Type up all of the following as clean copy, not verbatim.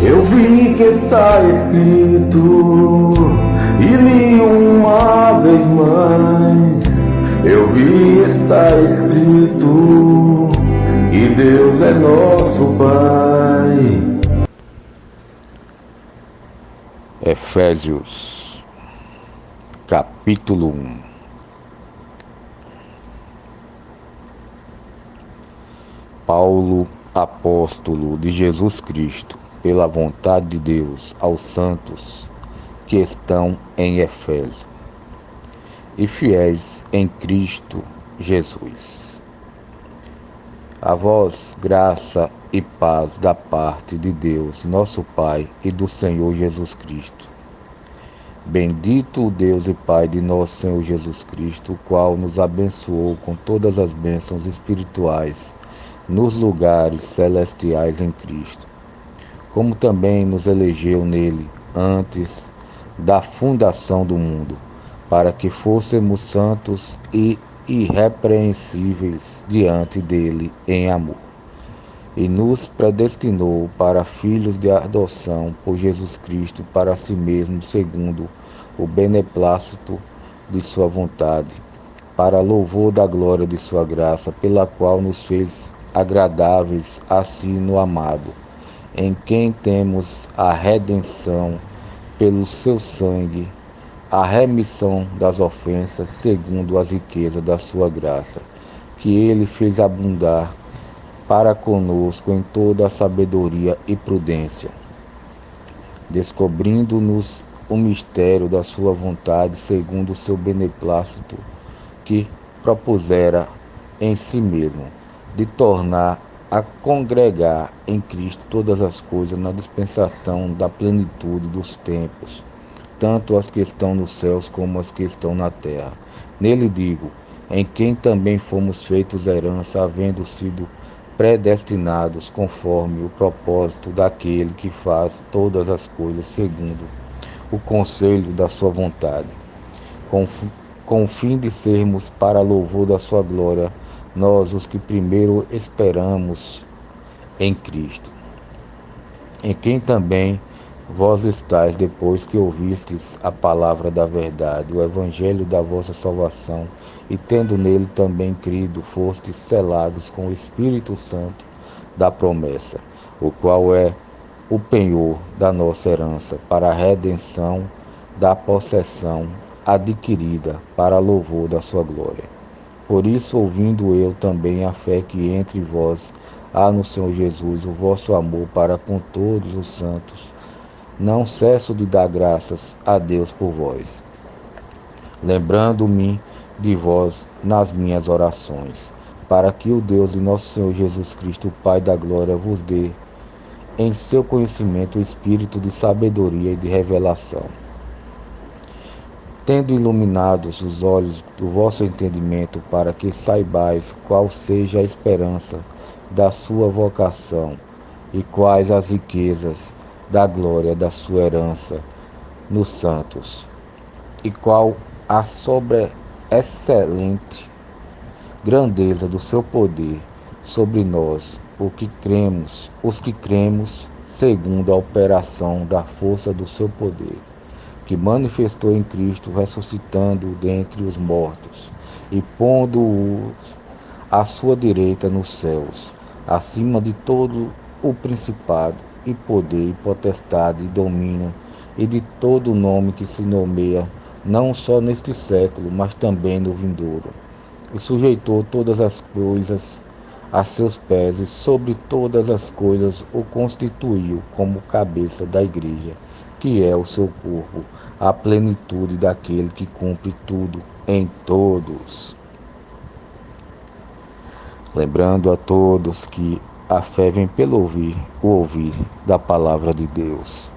Eu vi que está escrito e li uma vez mais. Eu vi está escrito que Deus é nosso Pai. Efésios, capítulo 1. Paulo, apóstolo de Jesus Cristo, pela vontade de Deus, aos santos que estão em Efésio e fiéis em Cristo Jesus. A vós, graça e paz da parte de Deus, nosso Pai, e do Senhor Jesus Cristo. Bendito o Deus e Pai de nosso Senhor Jesus Cristo, o qual nos abençoou com todas as bênçãos espirituais nos lugares celestiais em Cristo, como também nos elegeu nele antes da fundação do mundo, para que fôssemos santos e irrepreensíveis diante dele em amor. E nos predestinou para filhos de adoção por Jesus Cristo para si mesmo, segundo o beneplácito de sua vontade, para louvor da glória de sua graça, pela qual nos fez agradáveis a si no amado, em quem temos a redenção pelo seu sangue, a remissão das ofensas, segundo as riquezas da sua graça, que ele fez abundar para conosco em toda a sabedoria e prudência, descobrindo-nos o mistério da sua vontade, segundo o seu beneplácito, que propusera em si mesmo, de tornar a congregar em Cristo todas as coisas na dispensação da plenitude dos tempos, tanto as que estão nos céus como as que estão na terra. Nele digo, em quem também fomos feitos herança, havendo sido predestinados conforme o propósito daquele que faz todas as coisas segundo o conselho da sua vontade, com o fim de sermos para louvor da sua glória, nós os que primeiro esperamos em Cristo, em quem também vós estáis depois que ouvistes a palavra da verdade, o evangelho da vossa salvação, e tendo nele também crido, fostes selados com o Espírito Santo da promessa, o qual é o penhor da nossa herança, para a redenção da possessão adquirida, para louvor da sua glória. Por isso, ouvindo eu também a fé que entre vós há no Senhor Jesus, o vosso amor para com todos os santos, não cesso de dar graças a Deus por vós, lembrando-me de vós nas minhas orações, para que o Deus de nosso Senhor Jesus Cristo, o Pai da glória, vos dê em seu conhecimento o espírito de sabedoria e de revelação, tendo iluminados os olhos do vosso entendimento, para que saibais qual seja a esperança da sua vocação e quais as riquezas da glória da sua herança nos santos, e qual a sobreexcelente grandeza do seu poder sobre nós, os que cremos, segundo a operação da força do seu poder, que manifestou em Cristo, ressuscitando-o dentre os mortos e pondo-o à sua direita nos céus, acima de todo o principado e poder e potestade e domínio e de todo o nome que se nomeia, não só neste século, mas também no vindouro. E sujeitou todas as coisas a seus pés, e sobre todas as coisas o constituiu como cabeça da igreja, que é o seu corpo, a plenitude daquele que cumpre tudo em todos. Lembrando a todos que a fé vem pelo o ouvir da palavra de Deus.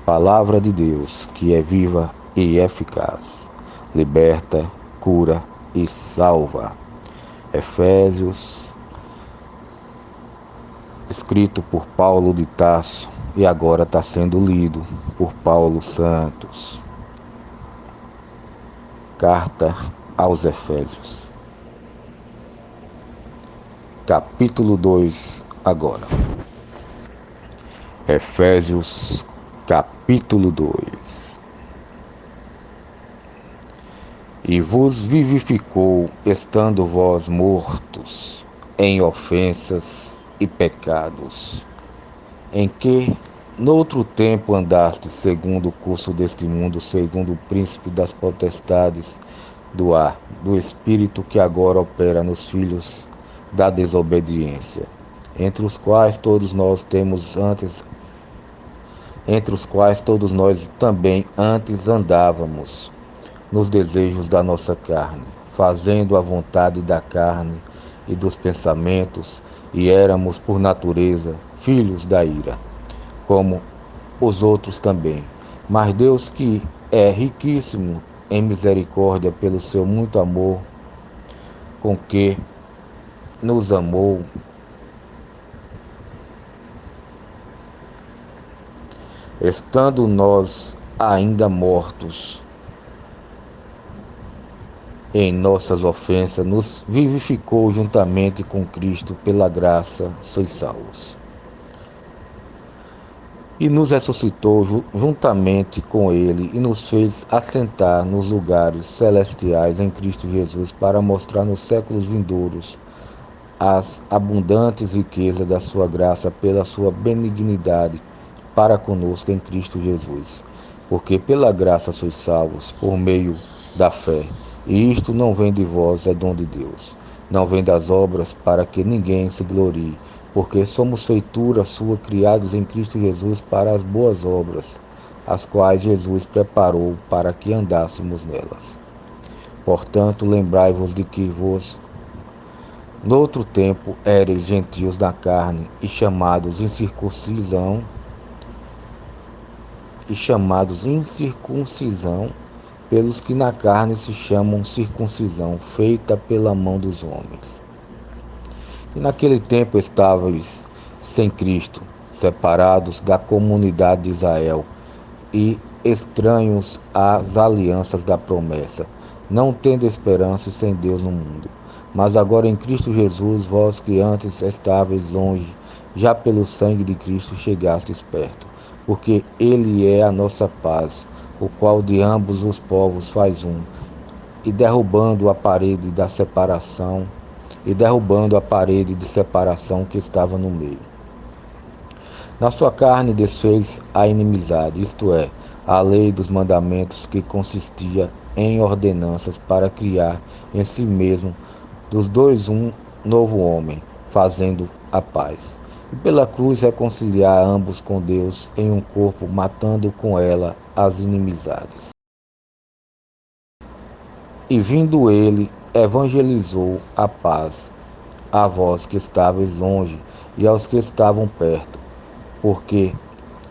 Palavra de Deus que é viva e eficaz, liberta, cura e salva. Efésios, escrito por Paulo de Tarso e agora está sendo lido por Paulo Santos. Carta aos Efésios. Capítulo 2 agora. Efésios capítulo 2. E vos vivificou, estando vós mortos em ofensas e pecados, em que noutro tempo andastes segundo o curso deste mundo, segundo o príncipe das potestades do ar, do espírito que agora opera nos filhos da desobediência, entre os quais todos nós também antes andávamos nos desejos da nossa carne, fazendo a vontade da carne e dos pensamentos, e éramos por natureza filhos da ira, como os outros também. Mas Deus, que é riquíssimo em misericórdia pelo seu muito amor com que nos amou, estando nós ainda mortos em nossas ofensas, nos vivificou juntamente com Cristo, pela graça sois salvos. E nos ressuscitou juntamente com Ele e nos fez assentar nos lugares celestiais em Cristo Jesus, para mostrar nos séculos vindouros as abundantes riquezas da sua graça pela sua benignidade para conosco em Cristo Jesus. Porque pela graça sois salvos, por meio da fé. E isto não vem de vós, é dom de Deus. Não vem das obras, para que ninguém se glorie. Porque somos feitura sua, criados em Cristo Jesus para as boas obras, as quais Jesus preparou para que andássemos nelas. Portanto, lembrai-vos de que vos noutro tempo éreis gentios na carne, e chamados incircuncisão, pelos que na carne se chamam circuncisão, feita pela mão dos homens. E naquele tempo estáveis sem Cristo, separados da comunidade de Israel e estranhos às alianças da promessa, não tendo esperança e sem Deus no mundo. Mas agora em Cristo Jesus, vós que antes estáveis longe, já pelo sangue de Cristo chegastes perto, porque Ele é a nossa paz, o qual de ambos os povos faz um, e derrubando a parede de separação que estava no meio. Na sua carne desfez a inimizade, isto é, a lei dos mandamentos, que consistia em ordenanças, para criar em si mesmo dos dois um novo homem, fazendo a paz. E pela cruz reconciliar ambos com Deus em um corpo, matando com ela as inimizades. E vindo ele, evangelizou a paz a vós que estáveis longe e aos que estavam perto, porque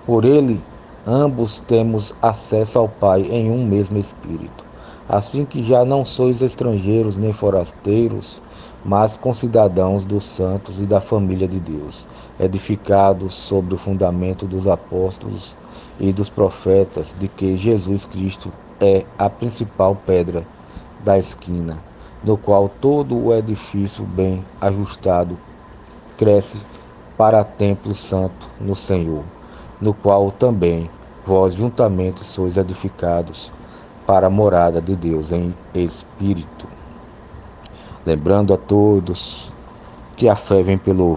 por ele ambos temos acesso ao Pai em um mesmo Espírito. Assim que já não sois estrangeiros nem forasteiros, mas concidadãos dos santos e da família de Deus, edificados sobre o fundamento dos apóstolos e dos profetas, de que Jesus Cristo é a principal pedra da esquina, no qual todo o edifício bem ajustado cresce para templo santo no Senhor, no qual também vós juntamente sois edificados para a morada de Deus em Espírito. Lembrando a todos que a fé vem pelo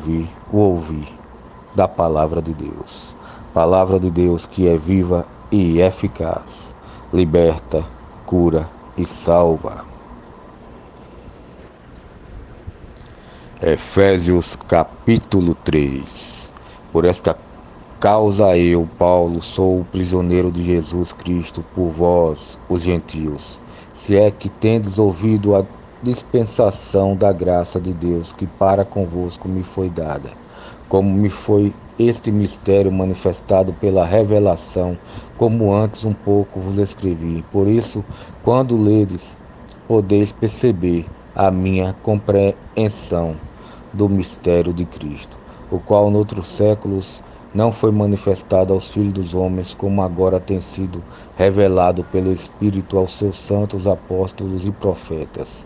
ouvir da palavra de Deus. Palavra de Deus que é viva e eficaz, liberta, cura e salva. Efésios capítulo 3. Por esta causa eu, Paulo, sou o prisioneiro de Jesus Cristo por vós, os gentios, se é que tendes ouvido a dispensação da graça de Deus que para convosco me foi dada, como me foi este mistério manifestado pela revelação, como antes um pouco vos escrevi. Por isso, quando ledes, podeis perceber a minha compreensão do mistério de Cristo, o qual noutros séculos não foi manifestado aos filhos dos homens, como agora tem sido revelado pelo Espírito aos seus santos apóstolos e profetas,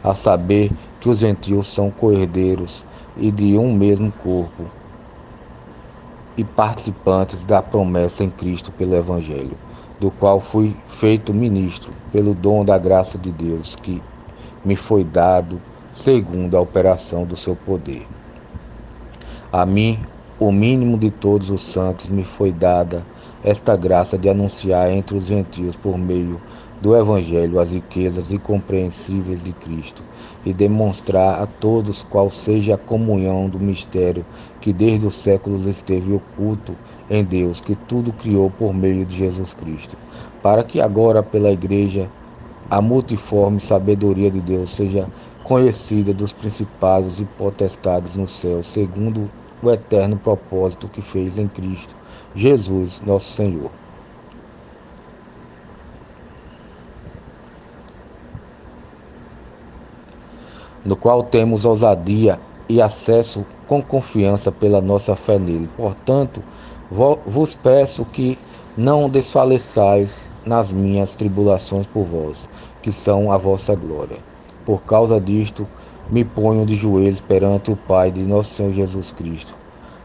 a saber que os gentios são co-herdeiros e de um mesmo corpo, e participantes da promessa em Cristo pelo Evangelho, do qual fui feito ministro pelo dom da graça de Deus que me foi dado segundo a operação do seu poder. A mim, o mínimo de todos os santos, me foi dada esta graça de anunciar entre os gentios por meio do Evangelho as riquezas incompreensíveis de Cristo e demonstrar a todos qual seja a comunhão do mistério que desde os séculos esteve oculto em Deus, que tudo criou por meio de Jesus Cristo, para que agora pela Igreja a multiforme sabedoria de Deus seja conhecida dos principados e potestades no céu, segundo o eterno propósito que fez em Cristo Jesus, nosso Senhor. No qual temos ousadia e acesso com confiança pela nossa fé nele. Portanto, vos peço que não desfaleçais nas minhas tribulações por vós, que são a vossa glória. Por causa disto, me ponho de joelhos perante o Pai de nosso Senhor Jesus Cristo,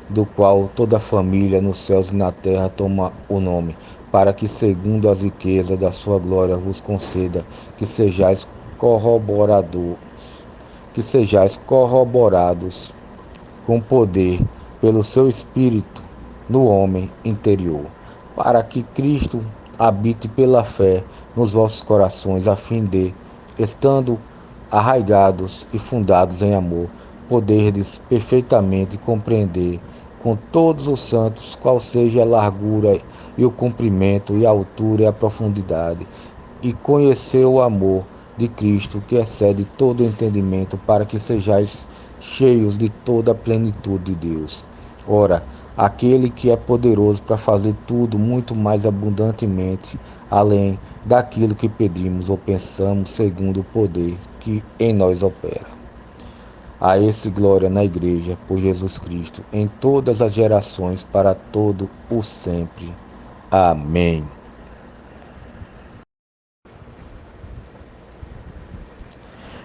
do qual toda a família nos céus e na terra toma o nome, para que, segundo as riquezas da sua glória, vos conceda que sejais corroborados com poder pelo seu Espírito no homem interior, para que Cristo habite pela fé nos vossos corações, a fim de, estando arraigados e fundados em amor, poderdes perfeitamente compreender com todos os santos qual seja a largura e o comprimento e a altura e a profundidade, e conhecer o amor de Cristo que excede todo entendimento, para que sejais cheios de toda a plenitude de Deus. Ora, aquele que é poderoso para fazer tudo muito mais abundantemente, além daquilo que pedimos ou pensamos, segundo o poder que em nós opera. A esse glória na Igreja, por Jesus Cristo, em todas as gerações, para todo o sempre. Amém.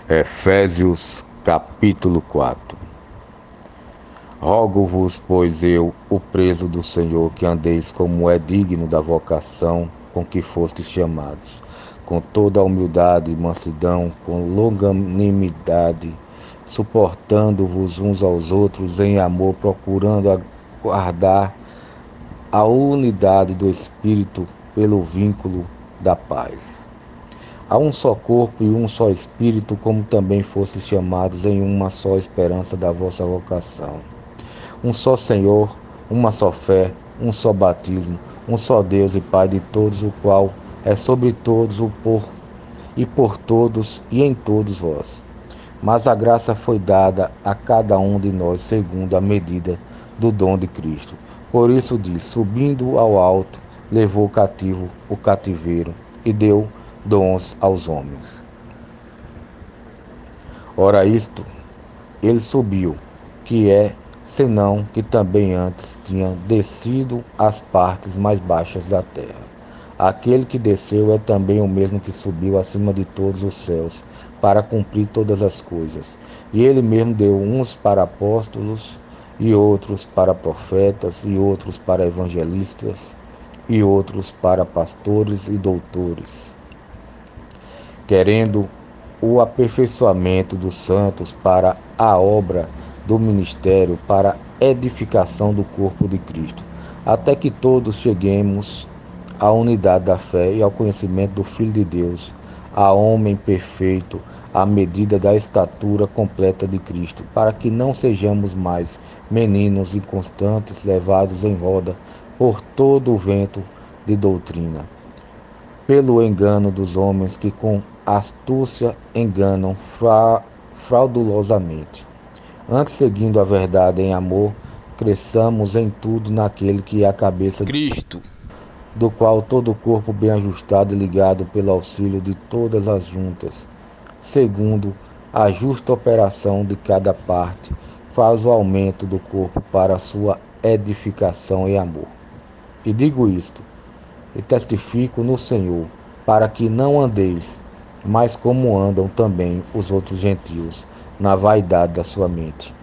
Efésios capítulo 4. Rogo-vos, pois eu, o preso do Senhor, que andeis como é digno da vocação com que fostes chamados, com toda a humildade e mansidão, com longanimidade, suportando-vos uns aos outros em amor, procurando guardar a unidade do Espírito pelo vínculo da paz. Há um só corpo e um só Espírito, como também fostes chamados em uma só esperança da vossa vocação. Um só Senhor, uma só fé, um só batismo, um só Deus e Pai de todos, o qual é sobre todos, por todos e em todos vós. Mas a graça foi dada a cada um de nós segundo a medida do dom de Cristo. Por isso diz, subindo ao alto, levou cativo o cativeiro e deu dons aos homens. Ora isto, ele subiu, que é, senão que também antes tinha descido às partes mais baixas da terra. Aquele que desceu é também o mesmo que subiu acima de todos os céus, para cumprir todas as coisas. E ele mesmo deu uns para apóstolos, e outros para profetas, e outros para evangelistas, e outros para pastores e doutores, querendo o aperfeiçoamento dos santos para a obra do ministério, para a edificação do corpo de Cristo, até que todos cheguemos à unidade da fé e ao conhecimento do Filho de Deus, a homem perfeito, à medida da estatura completa de Cristo, para que não sejamos mais meninos inconstantes, levados em roda por todo o vento de doutrina, pelo engano dos homens que com astúcia enganam fraudulosamente. Antes, seguindo a verdade em amor, cresçamos em tudo naquele que é a cabeça, Cristo, do qual todo o corpo bem ajustado e ligado pelo auxílio de todas as juntas, segundo a justa operação de cada parte, faz o aumento do corpo para a sua edificação e amor. E digo isto, e testifico no Senhor, para que não andeis mais como andam também os outros gentios, na vaidade da sua mente,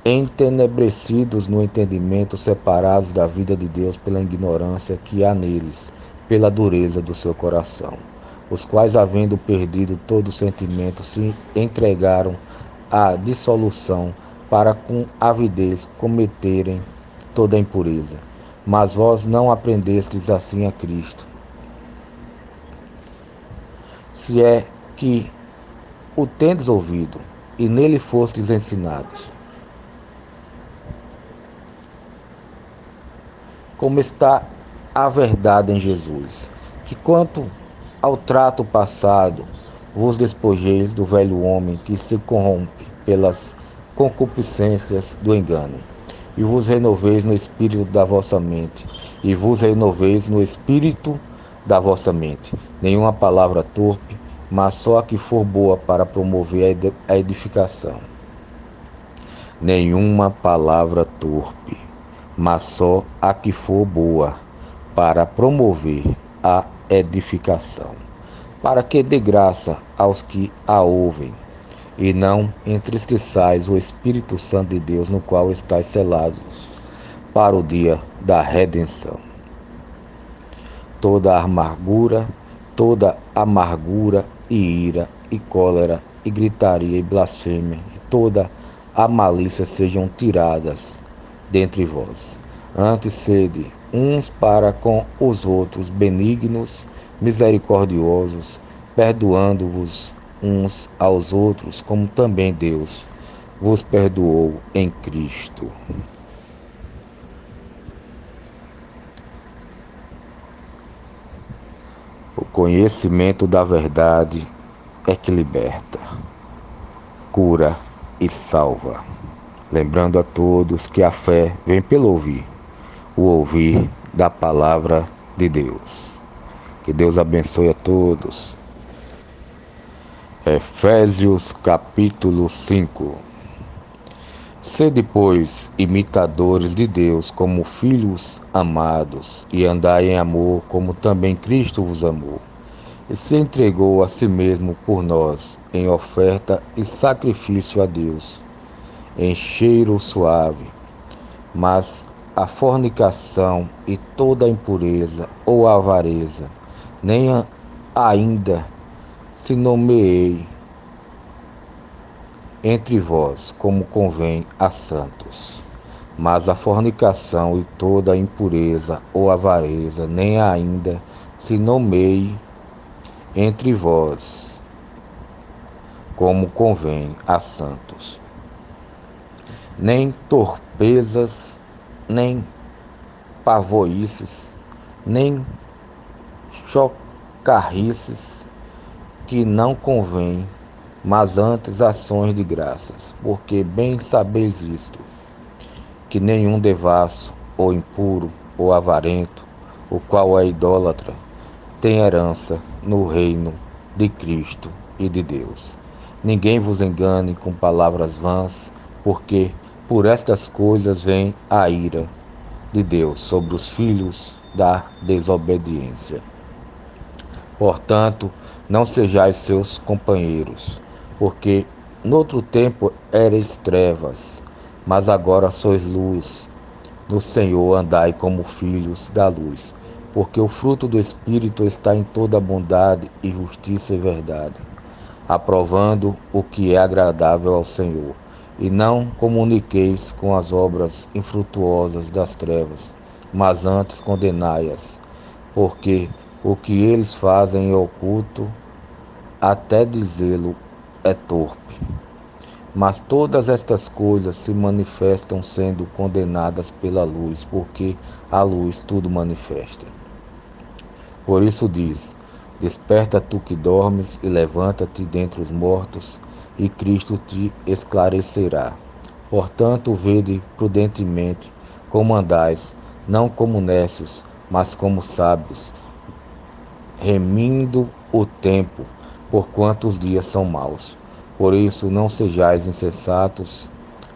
entenebrecidos no entendimento, separados da vida de Deus pela ignorância que há neles, pela dureza do seu coração, os quais, havendo perdido todo sentimento, se entregaram à dissolução, para com avidez cometerem toda a impureza. Mas vós não aprendestes assim a Cristo, se é que o tendes ouvido, e nele fostes ensinados, como está a verdade em Jesus, que quanto ao trato passado, vos despojeis do velho homem que se corrompe pelas concupiscências do engano, e vos renoveis no espírito da vossa mente, e vos renoveis no espírito da vossa mente. Nenhuma palavra torpe, mas só a que for boa para promover a edificação. Nenhuma palavra torpe, mas só a que for boa para promover a edificação, para que dê graça aos que a ouvem, e não entristeçais o Espírito Santo de Deus, no qual estáis selados para o dia da redenção. Toda amargura e ira e cólera e gritaria e blasfêmia e toda a malícia sejam tiradas dentre vós. Antes sede uns para com os outros benignos, misericordiosos, perdoando-vos uns aos outros, como também Deus vos perdoou em Cristo. O conhecimento da verdade é que liberta, cura e salva. Lembrando a todos que a fé vem pelo ouvir, o ouvir da palavra de Deus. Que Deus abençoe a todos. Efésios capítulo 5. Sede, pois, imitadores de Deus como filhos amados, e andai em amor como também Cristo vos amou, e se entregou a si mesmo por nós, em oferta e sacrifício a Deus, em cheiro suave. Mas a fornicação e toda a impureza ou avareza, nem ainda se nomeei entre vós, como convém a santos. Mas a fornicação e toda a impureza ou avareza, nem ainda se nomeie entre vós, como convém a santos. Nem torpezas, nem pavoices, nem chocarrices, que não convém, mas antes ações de graças, porque bem sabeis isto, que nenhum devasso, ou impuro, ou avarento, o qual é idólatra, tem herança no reino de Cristo e de Deus. Ninguém vos engane com palavras vãs, porque por estas coisas vem a ira de Deus sobre os filhos da desobediência. Portanto, não sejais seus companheiros, porque noutro tempo erais trevas, mas agora sois luz. No Senhor andai como filhos da luz, porque o fruto do Espírito está em toda bondade e justiça e verdade, aprovando o que é agradável ao Senhor. E não comuniqueis com as obras infrutuosas das trevas, mas antes condenai-as, porque o que eles fazem em oculto, até dizê-lo, é torpe. Mas todas estas coisas se manifestam sendo condenadas pela luz, porque a luz tudo manifesta. Por isso diz: desperta tu que dormes, e levanta-te dentre os mortos, e Cristo te esclarecerá. Portanto, vede prudentemente como andais, não como necios, mas como sábios, remindo o tempo, porquanto os dias são maus. Por isso não sejais insensatos,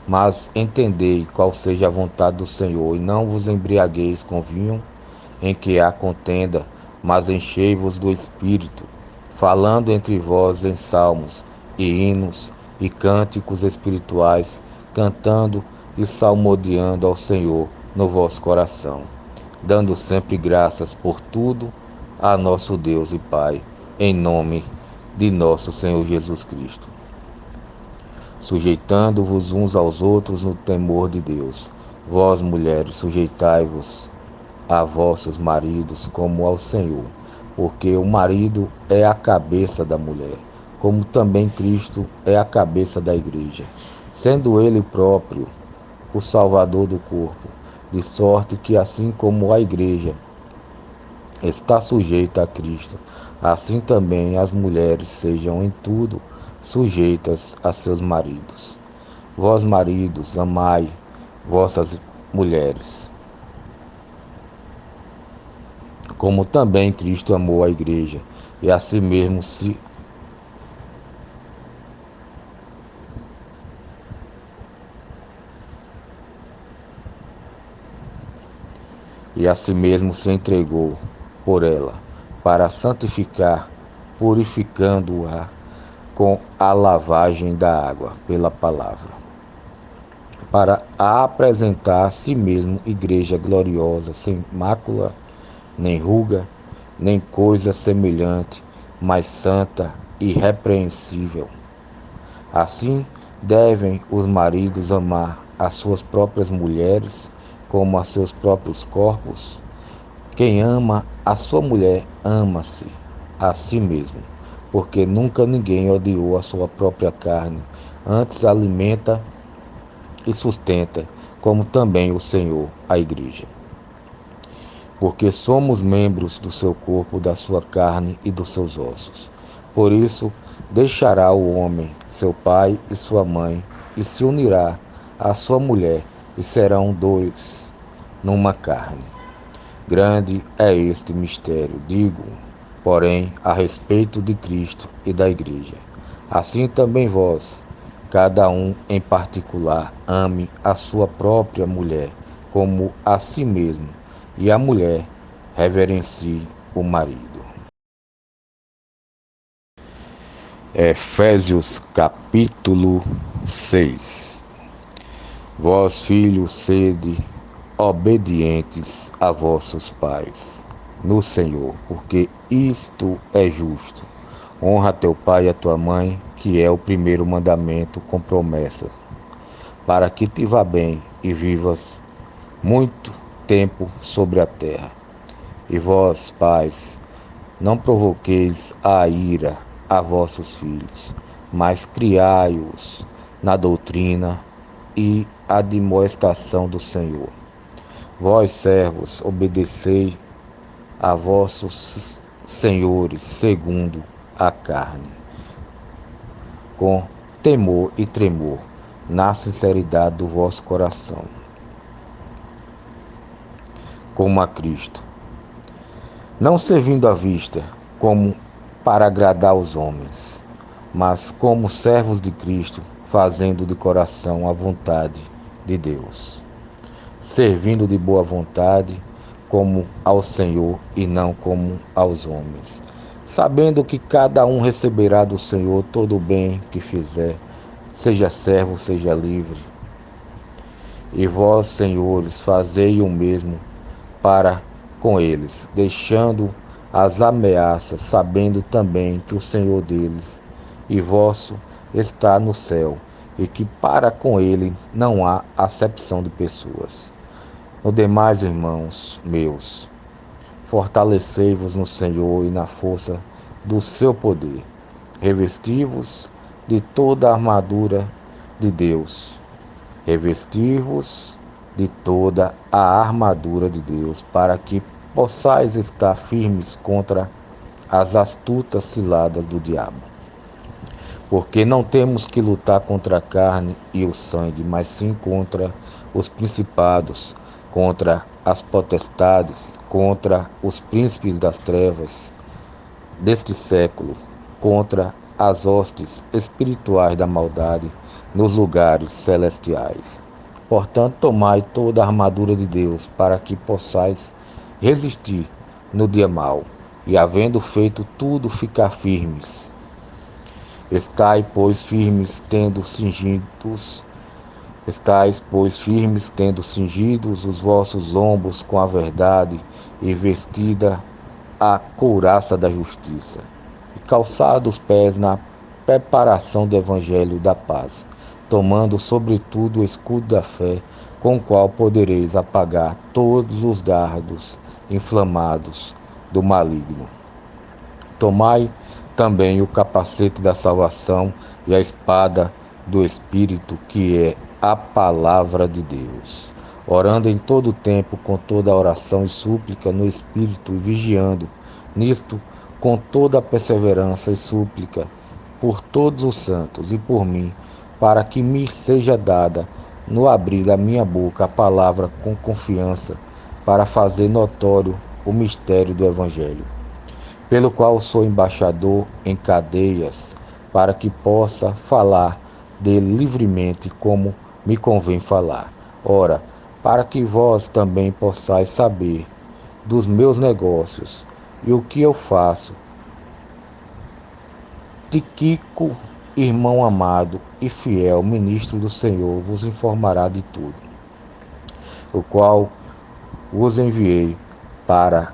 mas entendei qual seja a vontade do Senhor, e não vos embriagueis com vinho, em que há contenda, mas enchei-vos do Espírito, falando entre vós em salmos e hinos e cânticos espirituais, cantando e salmodiando ao Senhor no vosso coração, dando sempre graças por tudo a nosso Deus e Pai, em nome de nosso Senhor Jesus Cristo, sujeitando-vos uns aos outros no temor de Deus. Vós, mulheres, sujeitai-vos a vossos maridos como ao Senhor, porque o marido é a cabeça da mulher, como também Cristo é a cabeça da igreja, sendo ele próprio o Salvador do corpo, de sorte que assim como a igreja está sujeita a Cristo, assim também as mulheres sejam em tudo sujeitas a seus maridos. Vós, maridos, amai vossas mulheres, como também Cristo amou a igreja, e a si mesmo se entregou por ela, para santificar, purificando-a com a lavagem da água pela palavra, para a apresentar a si mesmo igreja gloriosa, sem mácula, nem ruga, nem coisa semelhante, mas santa e irrepreensível. Assim devem os maridos amar as suas próprias mulheres como a seus próprios corpos. Quem ama a sua mulher ama-se a si mesmo, porque nunca ninguém odiou a sua própria carne, antes alimenta e sustenta, como também o Senhor a igreja. Porque somos membros do seu corpo, da sua carne e dos seus ossos. Por isso, deixará o homem seu pai e sua mãe, e se unirá à sua mulher, e serão dois numa carne. Grande é este mistério, digo, porém, a respeito de Cristo e da igreja. Assim também vós, cada um em particular, ame a sua própria mulher, como a si mesmo, e a mulher reverencie o marido. Efésios capítulo 6. Vós, filhos, sede obedientes a vossos pais no Senhor, porque isto é justo. Honra teu pai e a tua mãe, que é o primeiro mandamento com promessas, para que te vá bem e vivas muito tempo sobre a terra. E vós, pais, não provoqueis a ira a vossos filhos, mas criai-os na doutrina e admoestação do Senhor. Vós, servos, obedecei a vossos senhores segundo a carne, com temor e tremor, na sinceridade do vosso coração, como a Cristo, não servindo à vista, como para agradar os homens, mas como servos de Cristo, fazendo de coração a vontade de Deus, servindo de boa vontade, como ao Senhor e não como aos homens, sabendo que cada um receberá do Senhor todo o bem que fizer, seja servo, seja livre. E vós, senhores, fazei o mesmo para com eles, deixando as ameaças, sabendo também que o Senhor deles e vosso está no céu, e que para com ele não há acepção de pessoas. No demais, irmãos meus, fortalecei-vos no Senhor e na força do seu poder. Revesti-vos de toda a armadura de Deus. Revesti-vos de toda a armadura de Deus, para que possais estar firmes contra as astutas ciladas do diabo. Porque não temos que lutar contra a carne e o sangue, mas sim contra os principados, contra as potestades, contra os príncipes das trevas deste século, contra as hostes espirituais da maldade nos lugares celestiais. Portanto, tomai toda a armadura de Deus, para que possais resistir no dia mau, e havendo feito tudo, ficar firmes. Estai, pois, firmes, tendo cingidos Estais, pois, firmes, tendo cingidos os vossos lombos com a verdade e vestida a couraça da justiça, e calçados os pés na preparação do evangelho da paz, tomando sobretudo o escudo da fé, com o qual podereis apagar todos os dardos inflamados do maligno. Tomai também o capacete da salvação e a espada do Espírito, que é a palavra de Deus, orando em todo o tempo com toda oração e súplica no Espírito, e vigiando nisto com toda a perseverança e súplica por todos os santos e por mim, para que me seja dada no abrir da minha boca a palavra com confiança, para fazer notório o mistério do Evangelho, pelo qual sou embaixador em cadeias, para que possa falar dele livremente como me convém falar. Ora, para que vós também possais saber dos meus negócios e o que eu faço, Tíquico, irmão amado e fiel ministro do Senhor, vos informará de tudo, o qual vos enviei para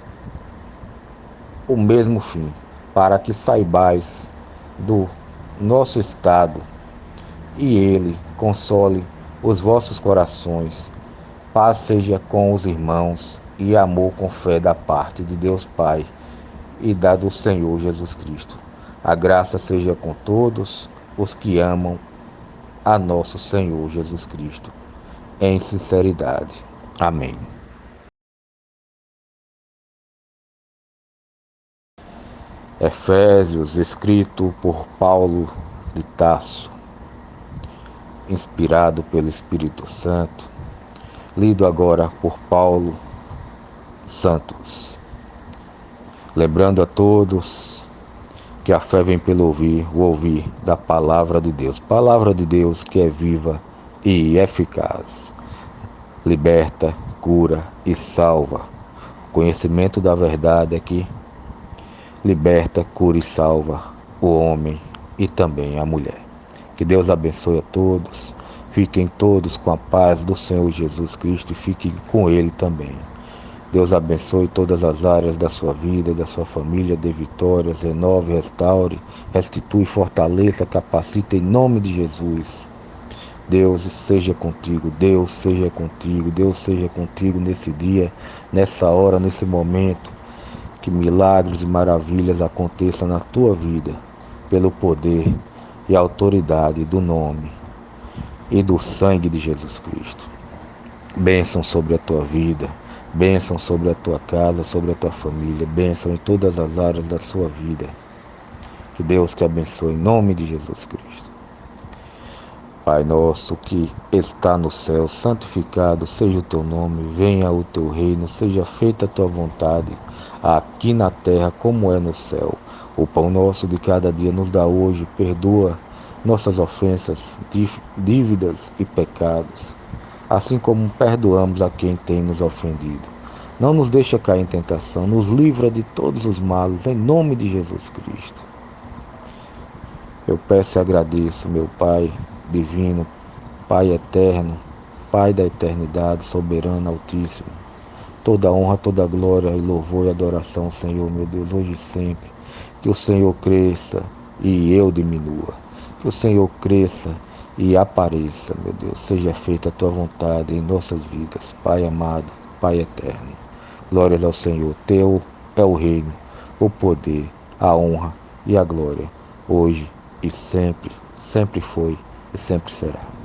o mesmo fim, para que saibais do nosso estado e ele console os vossos corações. Paz seja com os irmãos e amor com fé da parte de Deus Pai e da do Senhor Jesus Cristo. A graça seja com todos os que amam a nosso Senhor Jesus Cristo, em sinceridade. Amém. Efésios, escrito por Paulo de Tarso, inspirado pelo Espírito Santo, lido agora por Paulo Santos. Lembrando a todos que a fé vem pelo ouvir, o ouvir da palavra de Deus. Palavra de Deus que é viva e eficaz. Liberta, cura e salva. O conhecimento da verdade é que liberta, cura e salva o homem e também a mulher. Que Deus abençoe a todos. Fiquem todos com a paz do Senhor Jesus Cristo e fiquem com Ele também. Deus abençoe todas as áreas da sua vida, da sua família, dê vitórias, renove, restaure, restitui, fortaleça, capacita em nome de Jesus. Deus seja contigo, Deus seja contigo, Deus seja contigo nesse dia, nessa hora, nesse momento. Que milagres e maravilhas aconteçam na tua vida, pelo poder e autoridade do nome e do sangue de Jesus Cristo. Bênção sobre a tua vida. Bênção sobre a tua casa, sobre a tua família, bênção em todas as áreas da sua vida. Que Deus te abençoe em nome de Jesus Cristo. Pai nosso que está no céu, santificado seja o teu nome, venha o teu reino, seja feita a tua vontade, aqui na terra como é no céu. O pão nosso de cada dia nos dá hoje, perdoa nossas ofensas, dívidas e pecados, assim como perdoamos a quem tem nos ofendido. Não nos deixa cair em tentação, nos livra de todos os males, em nome de Jesus Cristo. Eu peço e agradeço, meu Pai divino, Pai eterno, Pai da eternidade, soberano, altíssimo. Toda honra, toda glória e louvor e adoração, Senhor, meu Deus, hoje e sempre. Que o Senhor cresça e eu diminua. Que o Senhor cresça e apareça, meu Deus, seja feita a tua vontade em nossas vidas, Pai amado, Pai eterno. Glórias ao Senhor, teu é o reino, o poder, a honra e a glória, hoje e sempre, sempre foi e sempre será.